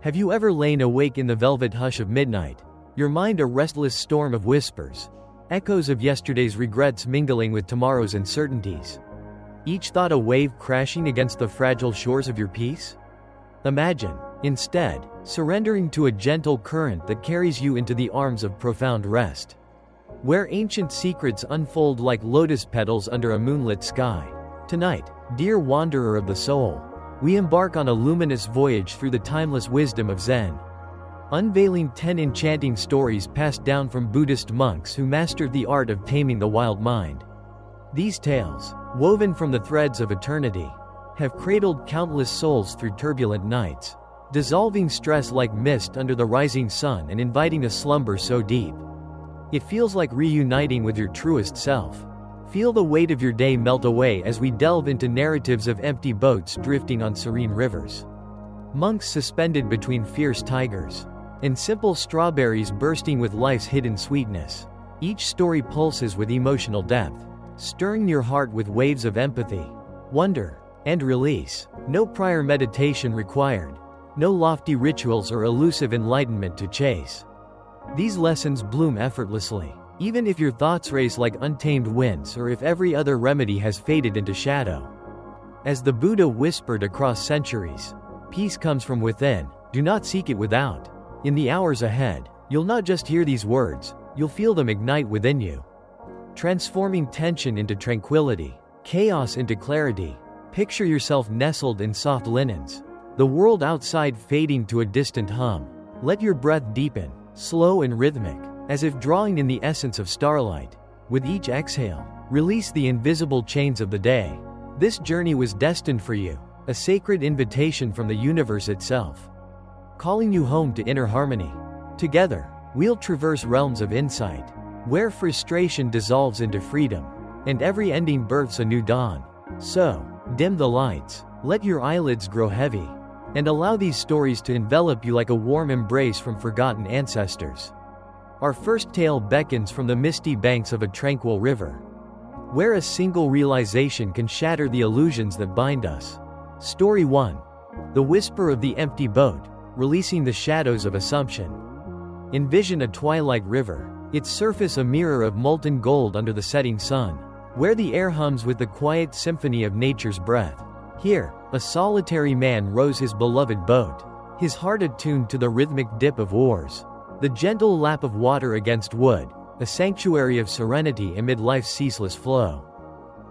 Have you ever lain awake in the velvet hush of midnight, your mind a restless storm of whispers, echoes of yesterday's regrets mingling with tomorrow's uncertainties? Each thought a wave crashing against the fragile shores of your peace? Imagine, instead, surrendering to a gentle current that carries you into the arms of profound rest, where ancient secrets unfold like lotus petals under a moonlit sky. Tonight, dear wanderer of the soul, we embark on a luminous voyage through the timeless wisdom of Zen, unveiling 10 enchanting stories passed down from Buddhist monks who mastered the art of taming the wild mind. These tales, woven from the threads of eternity, have cradled countless souls through turbulent nights, dissolving stress like mist under the rising sun and inviting a slumber so deep it feels like reuniting with your truest self. Feel the weight of your day melt away as we delve into narratives of empty boats drifting on serene rivers, monks suspended between fierce tigers, and simple strawberries bursting with life's hidden sweetness. Each story pulses with emotional depth, stirring your heart with waves of empathy, wonder, and release. No prior meditation required, no lofty rituals or elusive enlightenment to chase. These lessons bloom effortlessly, even if your thoughts race like untamed winds or if every other remedy has faded into shadow. As the Buddha whispered across centuries, peace comes from within, do not seek it without. In the hours ahead, you'll not just hear these words, you'll feel them ignite within you, transforming tension into tranquility, chaos into clarity. Picture yourself nestled in soft linens, the world outside fading to a distant hum. Let your breath deepen, slow and rhythmic, as if drawing in the essence of starlight. With each exhale, release the invisible chains of the day. This journey was destined for you, a sacred invitation from the universe itself, calling you home to inner harmony. Together, we'll traverse realms of insight, where frustration dissolves into freedom, and every ending births a new dawn. So, dim the lights, let your eyelids grow heavy, and allow these stories to envelop you like a warm embrace from forgotten ancestors. Our first tale beckons from the misty banks of a tranquil river, where a single realization can shatter the illusions that bind us. Story 1. The Whisper of the Empty Boat, Releasing the Shadows of Assumption. Envision a twilight river, its surface a mirror of molten gold under the setting sun, where the air hums with the quiet symphony of nature's breath. Here, a solitary man rows his beloved boat, his heart attuned to the rhythmic dip of oars, the gentle lap of water against wood, a sanctuary of serenity amid life's ceaseless flow.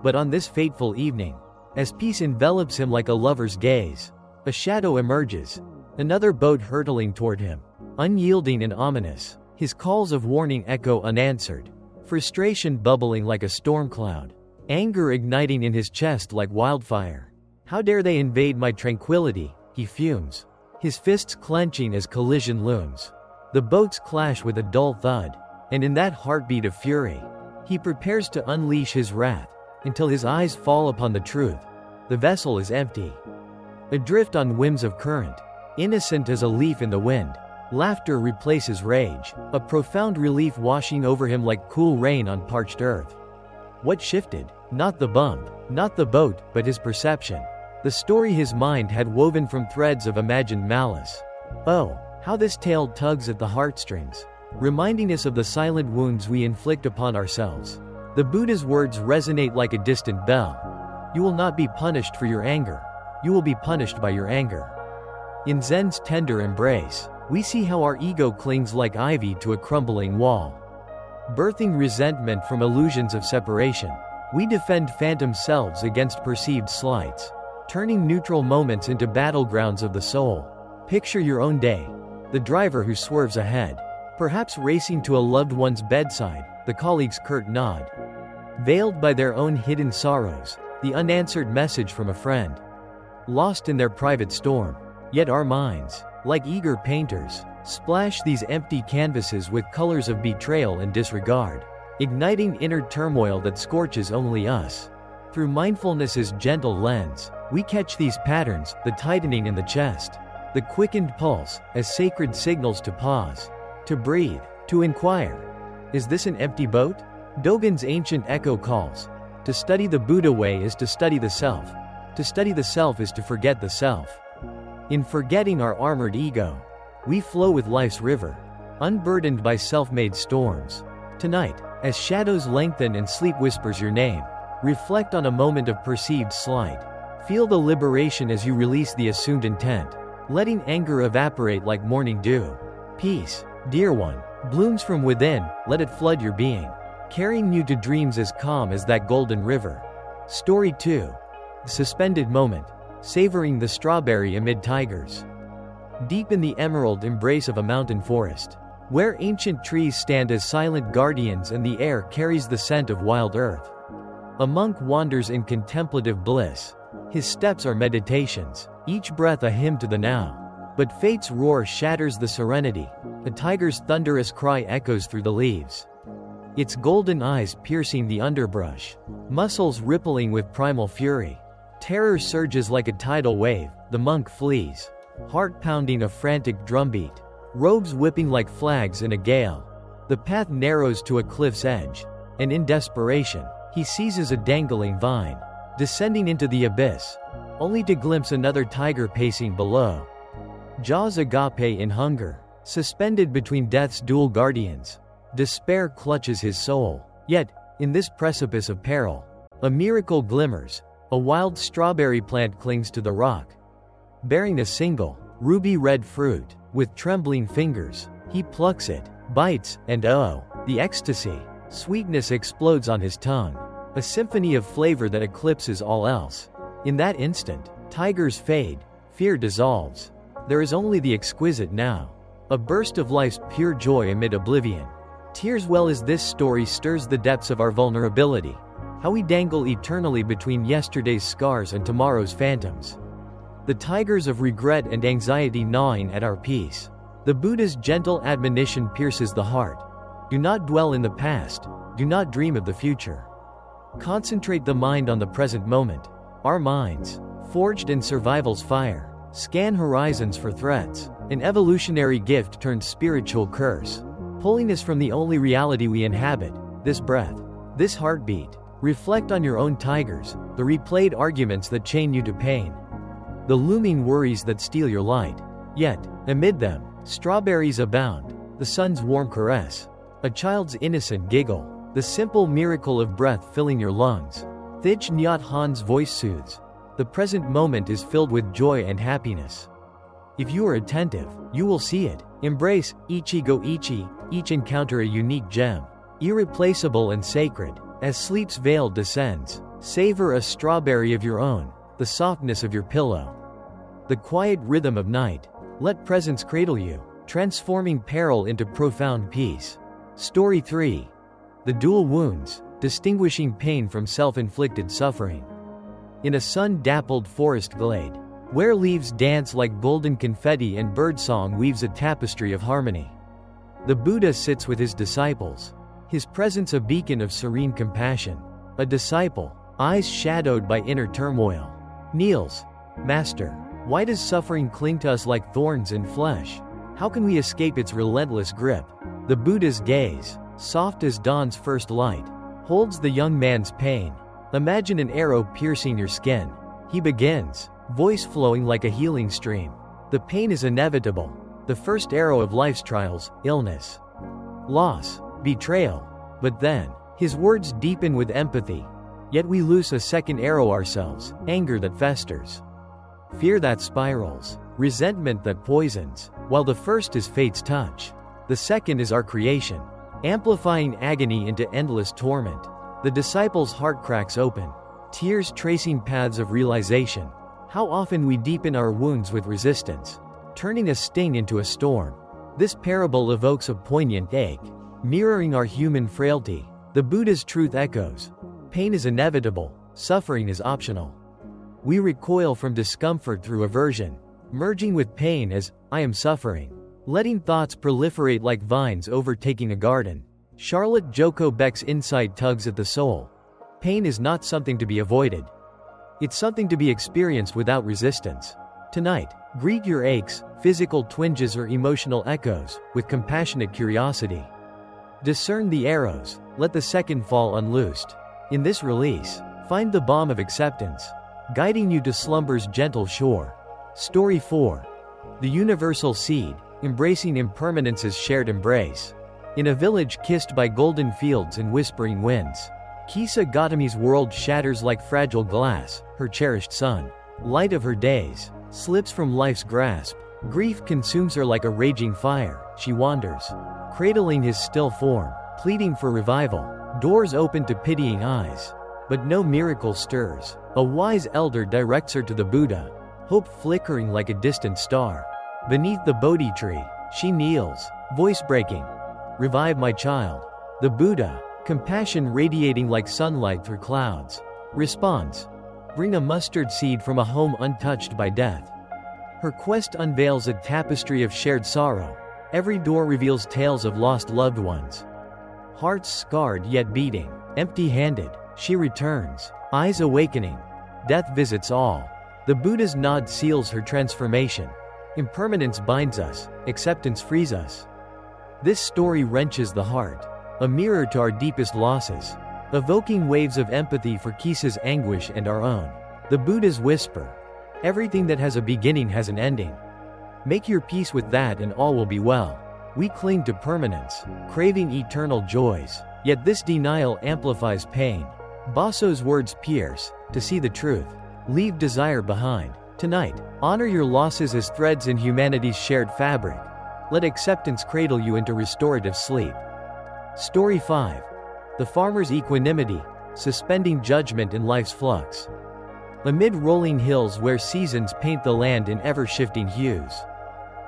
But on this fateful evening, as peace envelops him like a lover's gaze, a shadow emerges, another boat hurtling toward him, unyielding and ominous, his calls of warning echo unanswered, frustration bubbling like a storm cloud, anger igniting in his chest like wildfire. How dare they invade my tranquility, he fumes, his fists clenching as collision looms. The boats clash with a dull thud, and in that heartbeat of fury, he prepares to unleash his wrath, until his eyes fall upon the truth. The vessel is empty, adrift on whims of current, innocent as a leaf in the wind. Laughter replaces rage, a profound relief washing over him like cool rain on parched earth. What shifted? Not the bump, not the boat, but his perception. The story his mind had woven from threads of imagined malice. Oh, how this tale tugs at the heartstrings, reminding us of the silent wounds we inflict upon ourselves. The Buddha's words resonate like a distant bell. You will not be punished for your anger. You will be punished by your anger. In Zen's tender embrace, we see how our ego clings like ivy to a crumbling wall, birthing resentment from illusions of separation. We defend phantom selves against perceived slights, turning neutral moments into battlegrounds of the soul. Picture your own day, the driver who swerves ahead, perhaps racing to a loved one's bedside, the colleague's curt nod, veiled by their own hidden sorrows, the unanswered message from a friend, lost in their private storm. Yet our minds, like eager painters, splash these empty canvases with colors of betrayal and disregard, igniting inner turmoil that scorches only us. Through mindfulness's gentle lens, we catch these patterns, the tightening in the chest, the quickened pulse, as sacred signals to pause, to breathe, to inquire. Is this an empty boat? Dogen's ancient echo calls. To study the Buddha way is to study the self. To study the self is to forget the self. In forgetting our armored ego, we flow with life's river, unburdened by self-made storms. Tonight, as shadows lengthen and sleep whispers your name, reflect on a moment of perceived slight. Feel the liberation as you release the assumed intent, letting anger evaporate like morning dew. Peace, dear one, blooms from within, let it flood your being, carrying you to dreams as calm as that golden river. Story 2. The suspended moment, savoring the strawberry amid tigers. Deep in the emerald embrace of a mountain forest, where ancient trees stand as silent guardians and the air carries the scent of wild earth, a monk wanders in contemplative bliss. His steps are meditations, each breath a hymn to the now. But fate's roar shatters the serenity, the tiger's thunderous cry echoes through the leaves, its golden eyes piercing the underbrush, muscles rippling with primal fury. Terror surges like a tidal wave, the monk flees, heart pounding a frantic drumbeat, robes whipping like flags in a gale. The path narrows to a cliff's edge, and in desperation, he seizes a dangling vine, descending into the abyss, only to glimpse another tiger pacing below. Jaws agape in hunger, suspended between death's dual guardians. Despair clutches his soul. Yet, in this precipice of peril, a miracle glimmers. A wild strawberry plant clings to the rock, bearing a single, ruby-red fruit. With trembling fingers, he plucks it, bites, and oh, the ecstasy! Sweetness explodes on his tongue, a symphony of flavor that eclipses all else. In that instant, tigers fade, fear dissolves. There is only the exquisite now, a burst of life's pure joy amid oblivion. Tears well as this story stirs the depths of our vulnerability, how we dangle eternally between yesterday's scars and tomorrow's phantoms. The tigers of regret and anxiety gnawing at our peace. The Buddha's gentle admonition pierces the heart. Do not dwell in the past, do not dream of the future. Concentrate the mind on the present moment. Our minds, forged in survival's fire, scan horizons for threats, an evolutionary gift turned spiritual curse, pulling us from the only reality we inhabit, this breath, this heartbeat. Reflect on your own tigers, the replayed arguments that chain you to pain, the looming worries that steal your light. Yet, amid them, strawberries abound, the sun's warm caress, a child's innocent giggle, the simple miracle of breath filling your lungs. Thich Nhat Hanh's voice soothes. The present moment is filled with joy and happiness. If you are attentive, you will see it. Embrace Ichigo Ichi, each encounter a unique gem, irreplaceable and sacred. As sleep's veil descends, savor a strawberry of your own, the softness of your pillow, the quiet rhythm of night. Let presence cradle you, transforming peril into profound peace. Story 3. The dual wounds, distinguishing pain from self-inflicted suffering. In a sun-dappled forest glade, where leaves dance like golden confetti and birdsong weaves a tapestry of harmony, the Buddha sits with his disciples, his presence a beacon of serene compassion. A disciple, eyes shadowed by inner turmoil, kneels. Master, why does suffering cling to us like thorns in flesh? How can we escape its relentless grip? The Buddha's gaze, soft as dawn's first light, holds the young man's pain. Imagine an arrow piercing your skin. He begins, voice flowing like a healing stream. The pain is inevitable, the first arrow of life's trials, illness, loss, betrayal. But then, his words deepen with empathy. Yet we loose a second arrow ourselves, anger that festers, fear that spirals, resentment that poisons. While the first is fate's touch, the second is our creation, amplifying agony into endless torment. The disciple's heart cracks open, tears tracing paths of realization. How often we deepen our wounds with resistance, turning a sting into a storm. This parable evokes a poignant ache, mirroring our human frailty. The Buddha's truth echoes. Pain is inevitable, suffering is optional. We recoil from discomfort through aversion, merging with pain as, I am suffering, letting thoughts proliferate like vines overtaking a garden. Charlotte Joko Beck's insight tugs at the soul. Pain is not something to be avoided. It's something to be experienced without resistance. Tonight, greet your aches, physical twinges or emotional echoes, with compassionate curiosity. Discern the arrows, let the second fall unloosed. In this release, find the balm of acceptance, guiding you to slumber's gentle shore. Story 4. The Universal Seed, Embracing Impermanence's Shared Embrace. In a village kissed by golden fields and whispering winds, Kisa Gautami's world shatters like fragile glass. Her cherished son, light of her days, slips from life's grasp. Grief consumes her like a raging fire. She wanders, cradling his still form, pleading for revival. Doors open to pitying eyes, but no miracle stirs. A wise elder directs her to the Buddha, hope flickering like a distant star. Beneath the Bodhi tree, she kneels, voice breaking. Revive my child. The Buddha, compassion radiating like sunlight through clouds, responds, bring a mustard seed from a home untouched by death. Her quest unveils a tapestry of shared sorrow. Every door reveals tales of lost loved ones. Hearts scarred yet beating, empty-handed, she returns, eyes awakening. Death visits all. The Buddha's nod seals her transformation. Impermanence binds us, acceptance frees us. This story wrenches the heart, a mirror to our deepest losses, evoking waves of empathy for Kisa's anguish and our own. The Buddha's whisper, everything that has a beginning has an ending. Make your peace with that and all will be well. We cling to permanence, craving eternal joys, yet this denial amplifies pain. Basso's words pierce, to see the truth, leave desire behind. Tonight, honor your losses as threads in humanity's shared fabric. Let acceptance cradle you into restorative sleep. Story 5. The Farmer's Equanimity, Suspending Judgment in Life's Flux. Amid rolling hills where seasons paint the land in ever-shifting hues,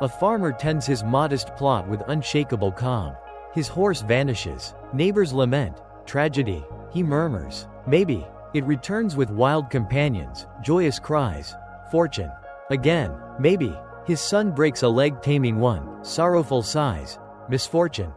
a farmer tends his modest plot with unshakable calm. His horse vanishes, neighbors lament, tragedy. He murmurs, maybe. It returns with wild companions, joyous cries, fortune. Again, maybe. His son breaks a leg taming one, sorrowful sighs, misfortune.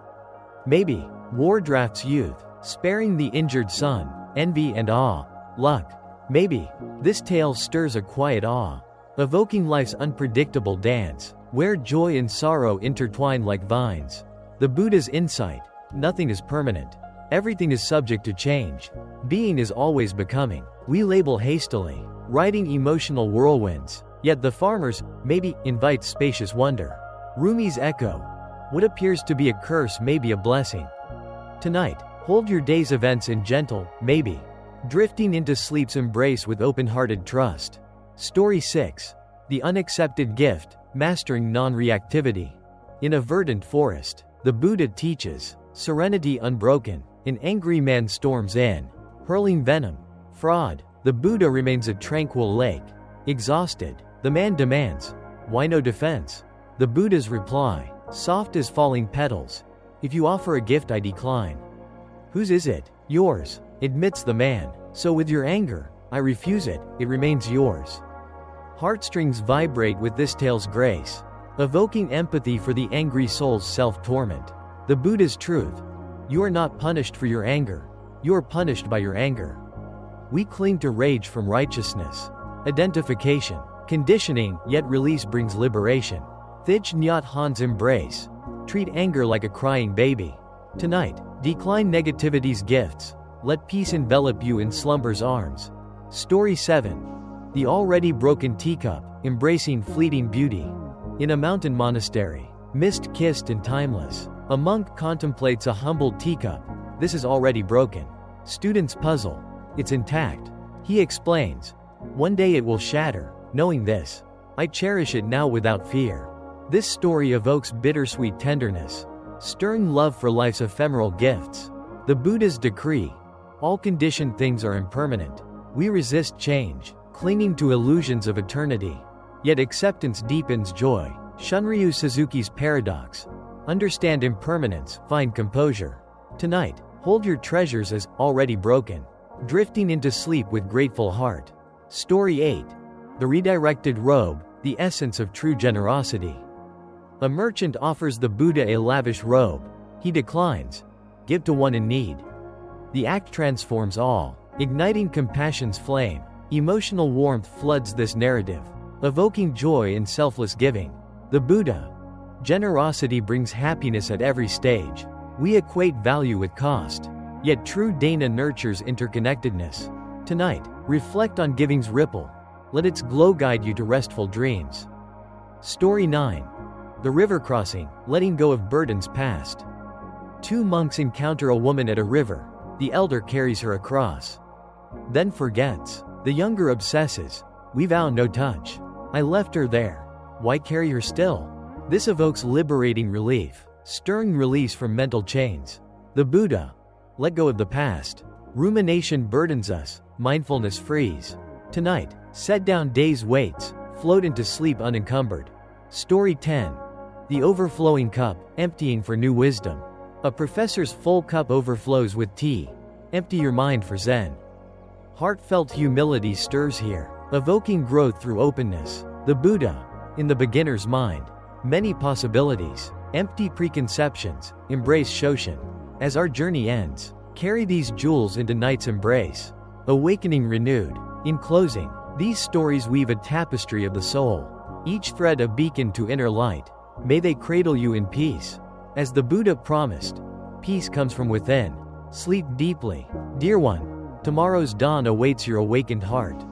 Maybe. War drafts youth, sparing the injured son, envy and awe, luck. Maybe. This tale stirs a quiet awe, evoking life's unpredictable dance, where joy and sorrow intertwine like vines. The Buddha's insight, nothing is permanent. Everything is subject to change. Being is always becoming. We label hastily, riding emotional whirlwinds. Yet the farmer's, maybe, invites spacious wonder. Rumi's echo. What appears to be a curse may be a blessing. Tonight, hold your day's events in gentle, maybe, drifting into sleep's embrace with open-hearted trust. Story 6. The Unaccepted Gift, Mastering Non-Reactivity. In a verdant forest, the Buddha teaches, serenity unbroken. An angry man storms in, hurling venom, fraud. The Buddha remains a tranquil lake. Exhausted, the man demands, why no defense? The Buddha's reply, soft as falling petals. If you offer a gift I decline. Whose is it? Yours, admits the man. So with your anger, I refuse it, it remains yours. Heartstrings vibrate with this tale's grace, evoking empathy for the angry soul's self-torment. The Buddha's truth. You are not punished for your anger. You are punished by your anger. We cling to rage from righteousness. Identification, conditioning, yet release brings liberation. Thich Nhat Hanh's embrace. Treat anger like a crying baby. Tonight, decline negativity's gifts. Let peace envelop you in slumber's arms. Story 7. The Already Broken Teacup, Embracing Fleeting Beauty. In a mountain monastery, mist-kissed and timeless, a monk contemplates a humbled teacup. This is already broken. Students puzzle. It's intact. He explains. One day it will shatter. Knowing this, I cherish it now without fear. This story evokes bittersweet tenderness, stirring love for life's ephemeral gifts. The Buddha's decree. All conditioned things are impermanent. We resist change, clinging to illusions of eternity. Yet acceptance deepens joy. Shunryu Suzuki's paradox. Understand impermanence, find composure. Tonight, hold your treasures as already broken, drifting into sleep with grateful heart. Story 8. The Redirected Robe, the Essence of True Generosity. A merchant offers the Buddha a lavish robe. He declines. Give to one in need. The act transforms all, igniting compassion's flame. Emotional warmth floods this narrative, evoking joy in selfless giving. The Buddha. Generosity brings happiness at every stage. We equate value with cost. Yet true dana nurtures interconnectedness. Tonight, reflect on giving's ripple. Let its glow guide you to restful dreams. Story 9. The River Crossing, Letting Go of Burdens Past. Two monks encounter a woman at a river. The elder carries her across, then forgets. The younger obsesses. We vow no touch. I left her there. Why carry her still? This evokes liberating relief, stirring release from mental chains. The Buddha. Let go of the past. Rumination burdens us, mindfulness frees. Tonight, set down day's weights, float into sleep unencumbered. Story 10. The Overflowing Cup, Emptying for New Wisdom. A professor's full cup overflows with tea. Empty your mind for Zen. Heartfelt humility stirs here, evoking growth through openness. The Buddha. In the beginner's mind. Many possibilities. Empty preconceptions. Embrace Shoshin. As our journey ends, carry these jewels into night's embrace. Awakening renewed. In closing, these stories weave a tapestry of the soul, each thread a beacon to inner light. May they cradle you in peace. As the Buddha promised, peace comes from within. Sleep deeply, dear one. Tomorrow's dawn awaits your awakened heart.